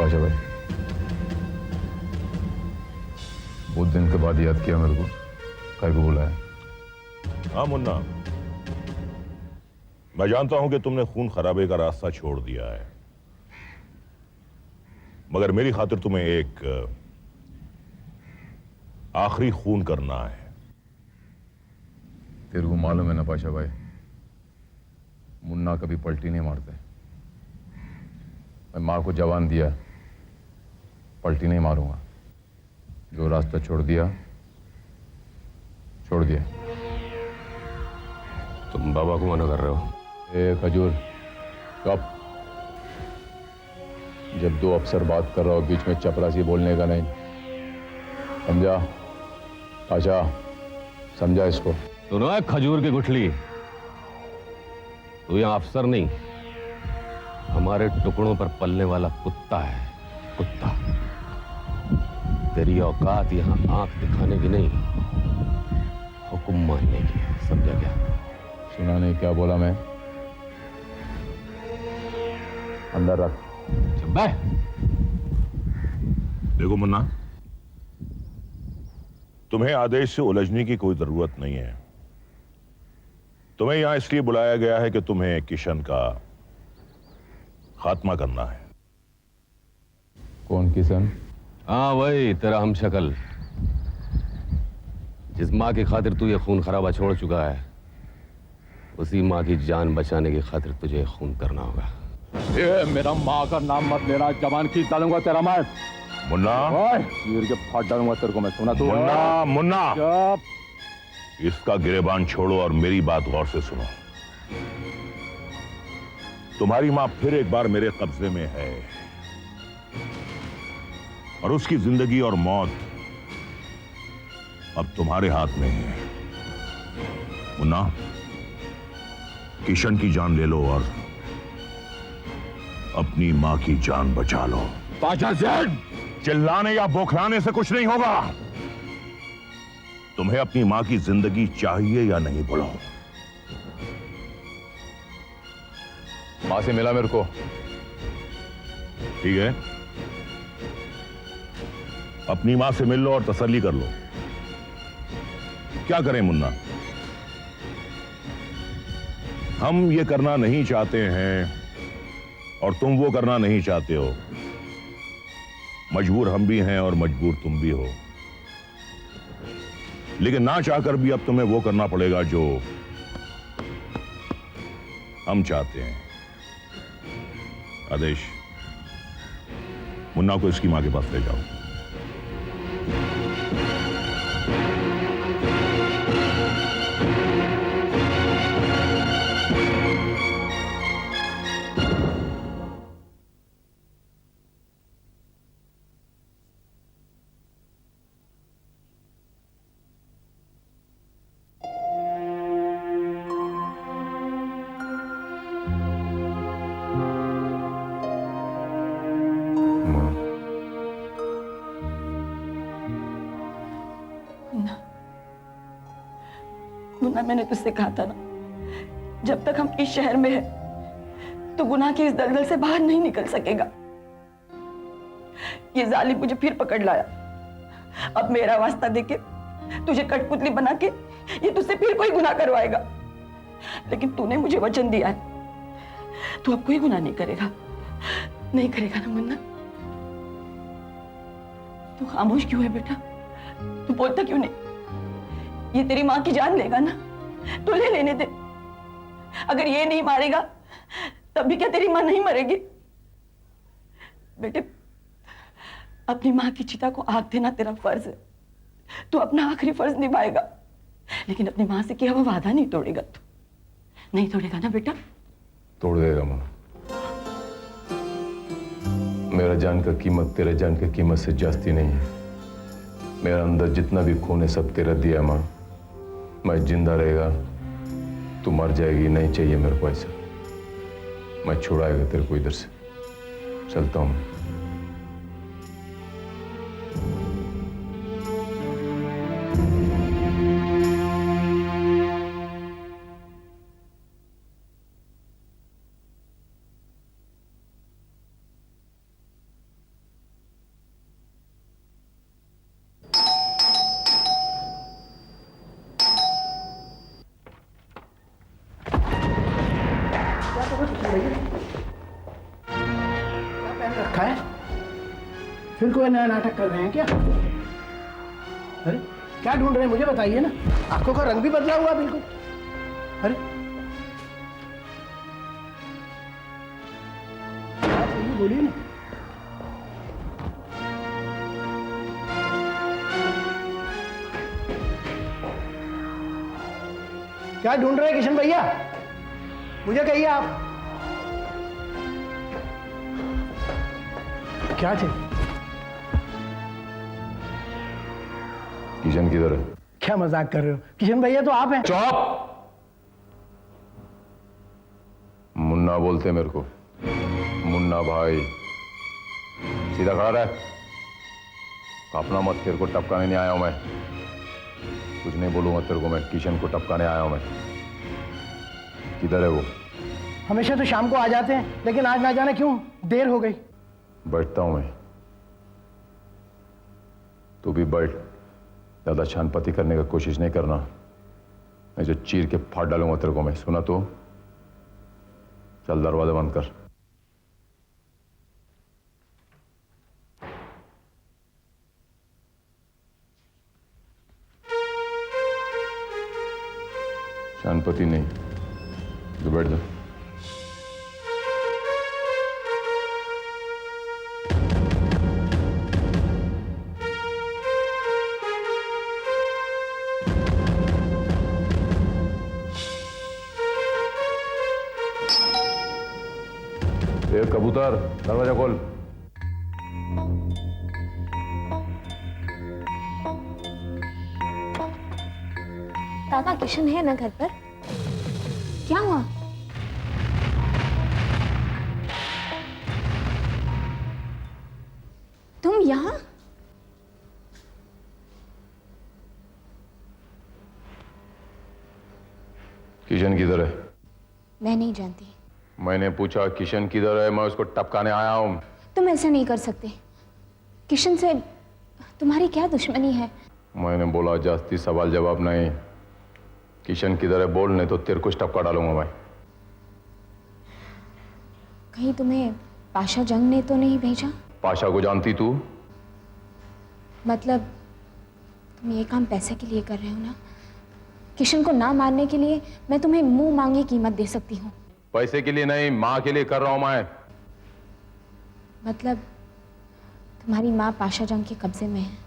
पाशा भाई, बहुत दिन के बाद याद किया मेरे को, काय को बुलाया? हाँ मुन्ना, मैं जानता हूं कि तुमने खून खराबे का रास्ता छोड़ दिया है, मगर मेरी खातिर तुम्हें एक आखिरी खून करना है। तेरे को मालूम है ना पाशा भाई, मुन्ना कभी पलटी नहीं मारते। मैं माँ को जवान दिया, पलटी नहीं मारूंगा। जो रास्ता छोड़ दिया, छोड़ दिया। तुम बाबा को मना कर रहे हो? ए खजूर, चुप। जब दो अफसर बात कर रहा हो, बीच में चपरासी बोलने का नहीं, समझा? पाशा, समझा इसको? सुनो है खजूर की गुठली, तू यहाँ अफसर नहीं, हमारे टुकड़ों पर पलने वाला कुत्ता है, कुत्ता। तेरी औकात यहाँ आंख दिखाने की नहीं, हुक्म मानने की है, समझा क्या? सुना नहीं क्या बोला मैं? अंदर रख। चुप है। देखो मुन्ना, तुम्हें आदेश से उलझने की कोई जरूरत नहीं है। तुम्हें यहां इसलिए बुलाया गया है कि तुम्हें किशन का खात्मा करना है। कौन किशन? हाँ वही तेरा हमशक्ल, जिस माँ की खातिर तू ये खून खराबा छोड़ चुका है, उसी माँ की जान बचाने की खातिर तुझे खून करना होगा। ये मेरा माँ का नाम मत लेना, जवान खींच डालूंगा तेरा मैं। मुन्ना, चीर के फाड़ डालूंगा तेरे को मैं, सुना तू? मुन्ना, मुन्ना, चुप। इसका गिरेबान छोड़ो और मेरी बात गौर से सुनो। तुम्हारी मां फिर एक बार मेरे कब्जे में है और उसकी जिंदगी और मौत अब तुम्हारे हाथ में है। मुन्ना, किशन की जान ले लो और अपनी मां की जान बचा लो। पाशा सेठ, चिल्लाने या बौखलाने से कुछ नहीं होगा। तुम्हें अपनी मां की जिंदगी चाहिए या नहीं, बोलो। माँ से मिला मेरे को। ठीक है, अपनी मां से मिल लो और तसल्ली कर लो। क्या करें मुन्ना, हम ये करना नहीं चाहते हैं और तुम वो करना नहीं चाहते हो। मजबूर हम भी हैं और मजबूर तुम भी हो, लेकिन ना चाहकर भी अब तुम्हें वो करना पड़ेगा जो हम चाहते हैं। आदेश, मुन्ना को इसकी मां के पास ले जाओ। मुन्ना, मैंने तुझसे कहा था ना, जब तक हम इस शहर में हैं, तो गुनाह की इस दलदल से बाहर नहीं निकल सकेगा। ये जालिम मुझे फिर पकड़ लाया। अब मेरा वास्ता देके तुझे कठपुतली बना के ये तुझसे फिर कोई गुनाह करवाएगा। लेकिन तूने मुझे वचन दिया है, तू अब कोई गुनाह नहीं करेगा। नहीं करेगा ना मुन्ना? तू खामोश क्यों है बेटा? तू बोलता क्यों नहीं? ये तेरी मां की जान लेगा ना, तो ले लेने दे। अगर ये नहीं मारेगा तब भी क्या तेरी मां नहीं मरेगी? बेटे, अपनी मां की चिता को आग देना तेरा फर्ज है। तू अपना आखिरी फर्ज निभाएगा, लेकिन अपनी मां से किया हुआ वादा नहीं तोड़ेगा। तू नहीं तोड़ेगा ना बेटा? तोड़ देगा मां। मेरा जान का कीमत तेरे जान की कीमत से जास्ती नहीं है। मेरा अंदर जितना भी खून है सब तेरा दिया मां। मैं जिंदा रहेगा, तू मर जाएगी। नहीं चाहिए मेरे को ऐसा। मैं छुड़ाएगा तेरे को इधर से। चलता हूं मैं। रखा है? फिर कोई नया नाटक कर रहे हैं क्या? अरे क्या ढूंढ रहे हैं मुझे बताइए ना। आंखों का रंग भी बदला हुआ बिल्कुल। अरे क्या चाहिए बोलिए ना। क्या ढूंढ रहे हैं किशन भैया? मुझे कहिए आप। क्या चाहिए? किशन किधर है? क्या मजाक कर रहे हो? किशन भैया तो आप हैं। चुप! मुन्ना बोलते मेरे को। मुन्ना भाई। सीधा खड़ा रह। अपना मत, तेरे को टपकाने नहीं आया हूं मैं। कुछ नहीं बोलूंगा तेरे को मैं। किशन को टपकाने आया हूं मैं। किधर है वो? हमेशा तो शाम को आ जाते हैं, लेकिन आज ना जाने क्यों देर हो गई। बैठता हूं मैं। तू भी बैठ। ज्यादा शानपति करने का कोशिश नहीं करना, मैं जो चीर के फाड़ डालूंगा तेरे को मैं। सुना तो? चल दरवाजा बंद कर। शानपति नहीं, तो बैठ जा। ए कबूतर, दरवाजा खोल। काका किशन है ना घर पर? क्या हुआ? तुम यहाँ? किशन किधर है? मैं नहीं जानती। मैंने पूछा किशन किधर है, मैं उसको टपकाने आया हूं। तुम ऐसा नहीं कर सकते। किशन से तुम्हारी क्या दुश्मनी है? मैंने बोला जास्ती सवाल जवाब नहीं। किशन किधर है बोल, नहीं तो तेरे को टपका डालूंगा मैं। कहीं तुम्हें पाशा जंग ने तो नहीं भेजा? पाशा को जानती तू? मतलब तुम ये काम पैसे के लिए कर रहे हो ना? किशन को ना मारने के लिए मैं तुम्हें मुंह मांगी कीमत दे सकती हूँ। पैसे के लिए नहीं, माँ के लिए कर रहा हूं मैं। मतलब तुम्हारी माँ पाशा जंग के कब्जे में है?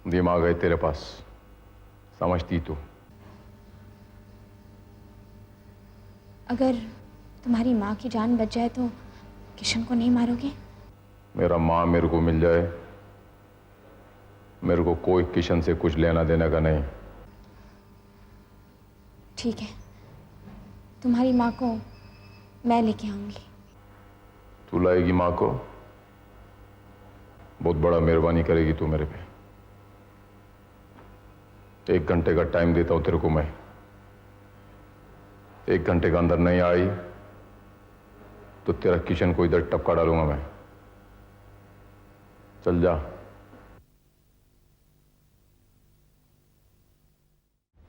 दिमाग है तेरे पास, समझती तू? अगर तुम्हारी माँ की जान बच जाए तो किशन को नहीं मारोगे? मेरा माँ मेरे को मिल जाए, मेरे को कोई किशन से कुछ लेना देने का नहीं। ठीक है, तुम्हारी माँ को मैं लेके आऊंगी। तू लाएगी माँ को? बहुत बड़ा मेहरबानी करेगी तू मेरे पे। 1 घंटे का टाइम देता हूं तेरे को मैं। 1 घंटे के अंदर नहीं आई तो तेरा किशन को इधर टपका डालूंगा मैं। चल जा।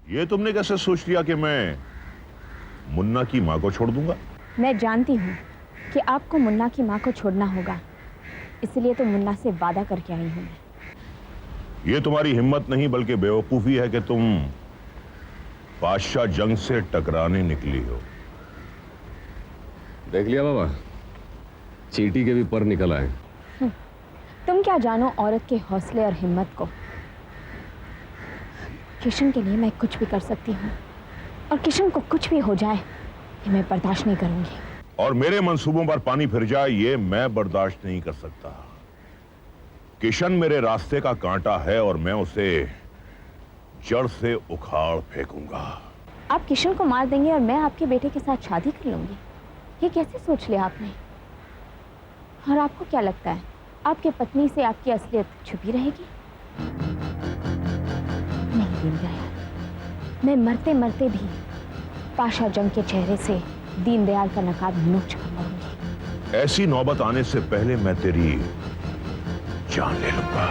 ये तुमने कैसे सोच लिया कि मैं मुन्ना की मां को छोड़ दूंगा? मैं जानती हूँ कि आपको मुन्ना की माँ को छोड़ना होगा, इसलिए तो मुन्ना से वादा करके आई हूँ। ये तुम्हारी हिम्मत नहीं बल्कि बेवकूफी है कि तुम पाशा जंग से टकराने निकली हो। देख लिया बाबा, चींटी के भी पर निकल आए। तुम क्या जानो औरत के हौसले और हिम्मत को। किशन के लिए मैं कुछ भी कर सकती हूँ, और किशन को कुछ भी हो जाए ये मैं बर्दाश्त नहीं करूंगी। और मेरे मंसूबों पर पानी फिर जाए ये मैं बर्दाश्त नहीं कर सकता। किशन मेरे रास्ते का कांटा है और मैं उसे जड़ से उखाड़ फेंकूंगा। आप किशन को मार देंगे और मैं आपके बेटे के साथ शादी कर लूंगी? ये कैसे सोच लिया आपने? और आपको क्या लगता है आपके पत्नी से आपकी असलियत छुपी रहेगी? नहीं दीनदयाल, मैं मरते मरते भी पाशा जंग के चेहरे से दीनदयाल का नकाब नोच कर मरूंगी। ऐसी नौबत आने से पहले मैं तेरी जान ले लूंगा।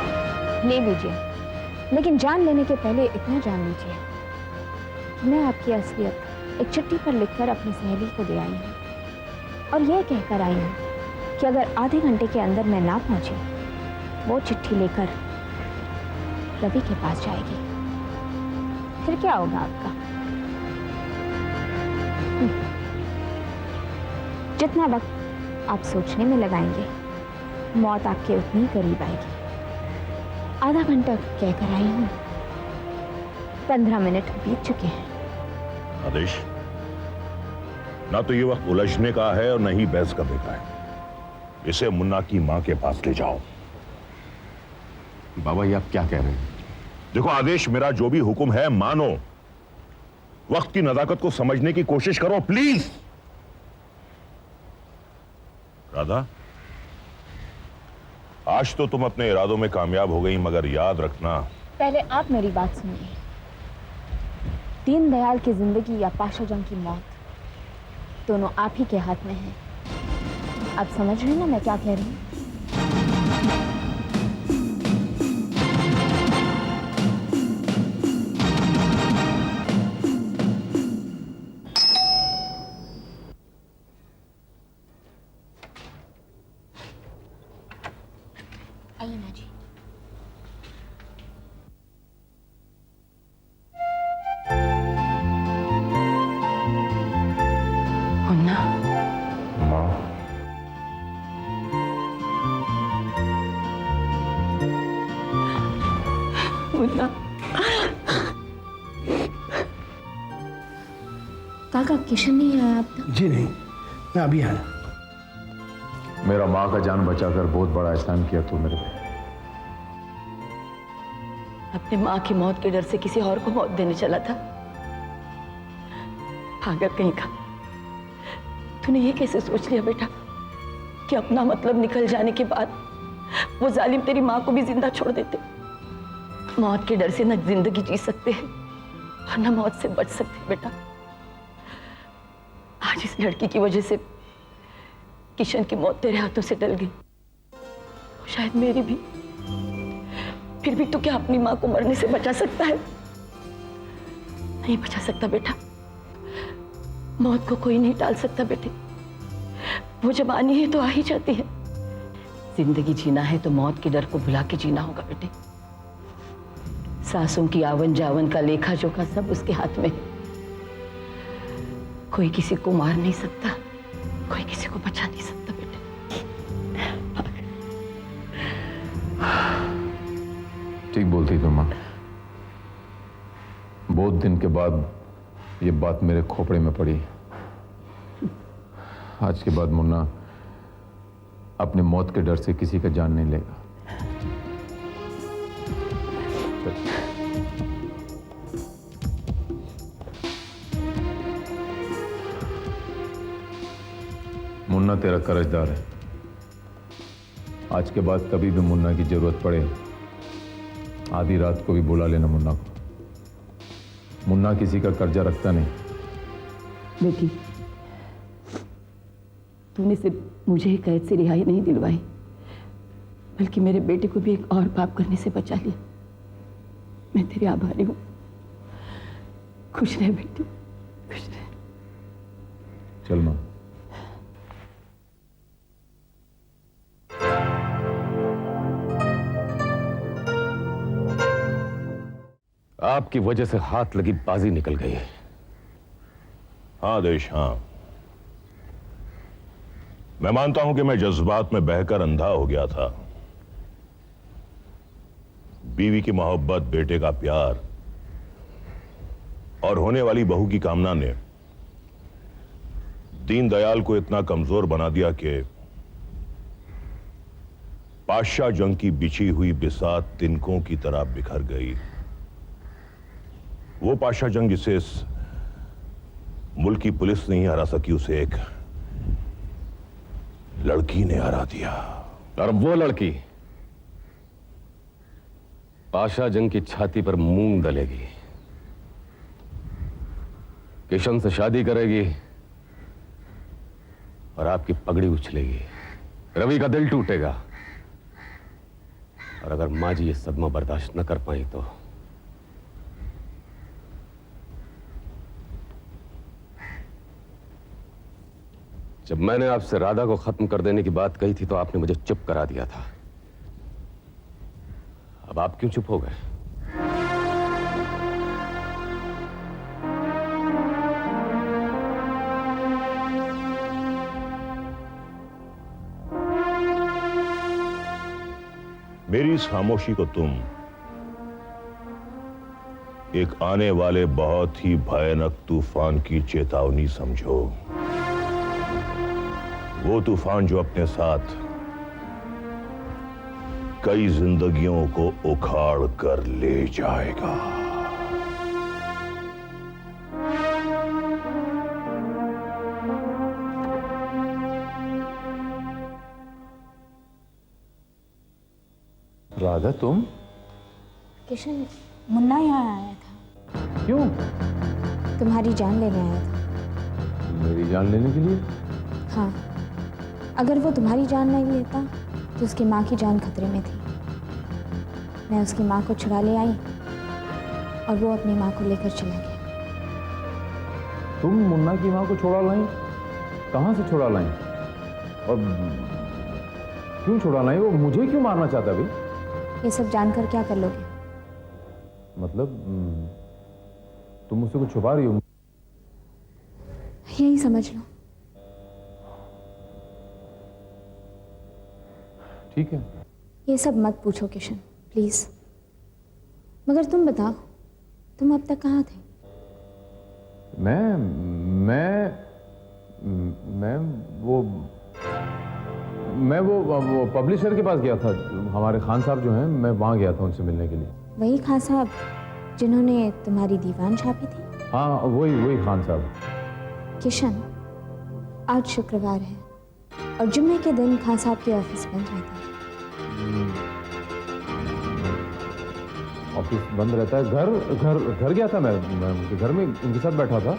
ले लीजिए, लेकिन जान लेने के पहले इतना जान लीजिए कि मैं आपकी असलियत एक चिट्ठी पर लिखकर अपनी सहेली को दे आई हूँ, और यह कहकर आई हूँ कि अगर आधे घंटे के अंदर मैं ना पहुंची, वो चिट्ठी लेकर रवि के पास जाएगी। फिर क्या होगा आपका? जितना वक्त आप सोचने में लगाएंगे, मौत आपके उतनी करीब आएगी। आधा घंटा कह कर आई हूं, 15 मिनट बीत चुके हैं। आदेश, ना तो ये वक्त उलझने का है और न ही बहस करने का है। इसे मुन्ना की मां के पास ले जाओ। बाबा ये आप क्या कह रहे हैं? देखो आदेश, मेरा जो भी हुक्म है मानो। वक्त की नजाकत को समझने की कोशिश करो प्लीज। राधा, आज तो तुम अपने इरादों में कामयाब हो गई, मगर याद रखना। पहले आप मेरी बात सुनिए। दीनदयाल की जिंदगी या पाशा जंग की मौत, दोनों आप ही के हाथ में है। आप समझ रहे हैं ना मैं क्या कह रही हूं? आइए ना जी। मुन्ना, माँ, मुन्ना, काका किशन नहीं आया अब तक? जी नहीं, मैं अभी आया। मेरा माँ का जान बचाकर बहुत बड़ा एहसान किया तू मेरे पे। अपने माँ की मौत के डर से किसी और को मौत देने चला था। भागा कहीं का। तूने ये कैसे सोच लिया बेटा कि अपना मतलब निकल जाने के बाद वो जालिम तेरी माँ को भी जिंदा छोड़ देते? मौत के डर से न जिंदगी जी सकते हैं और न मौत से बच सकते हैं बेटा। आज इस लड़की की वजह से किशन की मौत तेरे हाथों से टल गई, शायद मेरी भी। फिर भी तू क्या अपनी माँ को मरने से बचा सकता है? नहीं बचा सकता बेटा। मौत को कोई नहीं टाल सकता बेटे। वो जब आनी है तो आ ही जाती है। जिंदगी जीना है तो मौत के डर को भुला के जीना होगा बेटे। सांसों की आवन जावन का लेखा जोखा सब उसके हाथ में है। कोई किसी को मार नहीं सकता, कोई किसी को बचा नहीं सकता बेटे। ठीक बोलती तुम माँ। बहुत दिन के बाद ये बात मेरे खोपड़े में पड़ी। आज के बाद मुन्ना अपने मौत के डर से किसी का जान नहीं लेगा। मुन्ना तेरा कर्जदार है। आज के बाद कभी भी मुन्ना की जरूरत पड़े, आधी रात को भी बुला लेना मुन्ना को। मुन्ना किसी का कर्जा रखता नहीं। बेटी, तूने सिर्फ मुझे ही कैद से रिहाई नहीं दिलवाई, बल्कि मेरे बेटे को भी एक और पाप करने से बचा लिया। मैं तेरी आभारी हूं। खुश रह बेटी, खुश रह। चल मां। आपकी वजह से हाथ लगी बाजी निकल गई। हाँ देश, हाँ, मैं मानता हूं कि मैं जज्बात में बहकर अंधा हो गया था। बीवी की मोहब्बत, बेटे का प्यार और होने वाली बहू की कामना ने दीनदयाल को इतना कमजोर बना दिया कि पाशा जंग की बिछी हुई बिसात तिनकों की तरह बिखर गई। वो पाशा जंग जिसे इस मुल्क की पुलिस नहीं हरा सकी, उसे एक लड़की ने हरा दिया। और वो लड़की पाशा जंग की छाती पर मूंग दलेगी, किशन से शादी करेगी और आपकी पगड़ी उछलेगी। रवि का दिल टूटेगा। और अगर माँ जी ये सदमा बर्दाश्त न कर पाई तो जब मैंने आपसे राधा को खत्म कर देने की बात कही थी तो आपने मुझे चुप करा दिया था। अब आप क्यों चुप हो गए? मेरी इस खामोशी को तुम एक आने वाले बहुत ही भयानक तूफान की चेतावनी समझो। वो तूफान जो अपने साथ कई जिंदगियों को उखाड़ कर ले जाएगा। राधा तुम? किशन, मुन्ना यहाँ आया था। क्यों? तुम्हारी जान लेने आया था। मेरी जान लेने के लिए? हाँ, अगर वो तुम्हारी जान नहीं लेता तो उसकी माँ की जान खतरे में थी। मैं उसकी माँ को छुड़ा ले आई और वो अपनी माँ को लेकर चला गया। तुम मुन्ना की माँ को छोड़ा लाई? कहाँ से छोड़ा लाई? और क्यों छोड़ा लाई? वो मुझे क्यों मारना चाहता भाई? ये सब जानकर क्या कर लोगे? मतलब तुम मुझसे कुछ छुपा रही हो? यही समझ लो। ठीक है। ये सब मत पूछो किशन, प्लीज। मगर तुम बताओ, तुम अब तक कहाँ थे? मैं वो पब्लिशर के पास गया था, हमारे खान साहब जो हैं, मैं वहाँ गया था उनसे मिलने के लिए। वही खान साहब जिन्होंने तुम्हारी दीवान छापी थी? हाँ, वही खान साहब। किशन, आज शुक्रवार है और जुम्मे के दिन खान साहब के ऑफिस बंद रहता है। ऑफिस बंद रहता है? घर गया था मैं उनके घर में, उनके साथ बैठा था।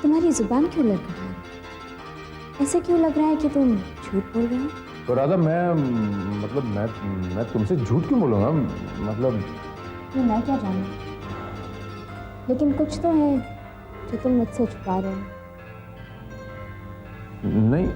तुम्हारी जुबान क्यों लड़खड़ा रही? ऐसे क्यों लग रहा है कि तुम झूठ बोल रहे हो? तो राधा मैं तुमसे झूठ क्यों बोलूँगा? मतलब ये मैं क्या जानूं, लेकिन कुछ तो है जो तुम मुझसे छुपा रहे हो। नहीं,